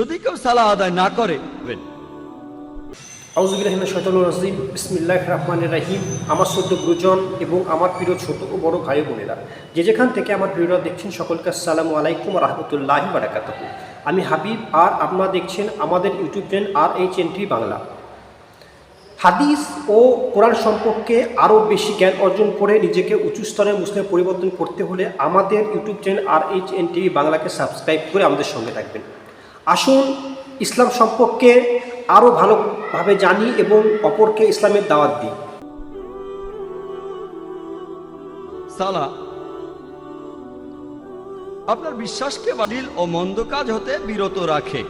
যদি কেউ সালাহ আদায় না করে, আউযুবিল্লাহি মিনাশ শাইতানির রাজিম। বিসমিল্লাহির রহমানির রহিম। আমার ছোট্ট গুরুজন এবং আমার প্রিয় ছোট ও বড় ভাই বোনেরা, যে যেখান থেকে আমার ভিডিওটা দেখছেন, সকলকে আসসালামু আলাইকুম ওয়া রাহমাতুল্লাহি ওয়া বারাকাতুহু। আমি হাবিব, আর আপনারা দেখছেন আমাদের ইউটিউব চ্যানেল RHNT বাংলা। হাদিস ও কোরআন সম্পর্কে আরও বেশি জ্ঞান অর্জন করে নিজেকে উঁচু স্তরের মুসলিমে পরিবর্তন করতে হলে আমাদের ইউটিউব চ্যানেল RHNT বাংলাকে সাবস্ক্রাইব করে আমাদের সঙ্গে থাকবেন। আসুন ইসলাম সম্পর্কে আরও ভালোভাবে জানি এবং অপরকে ইসলামের দাওয়াত দিই। সালাহ আপনার বিশ্বাসকে বাতিল ও মন্দ কাজ হতে বিরত রাখে।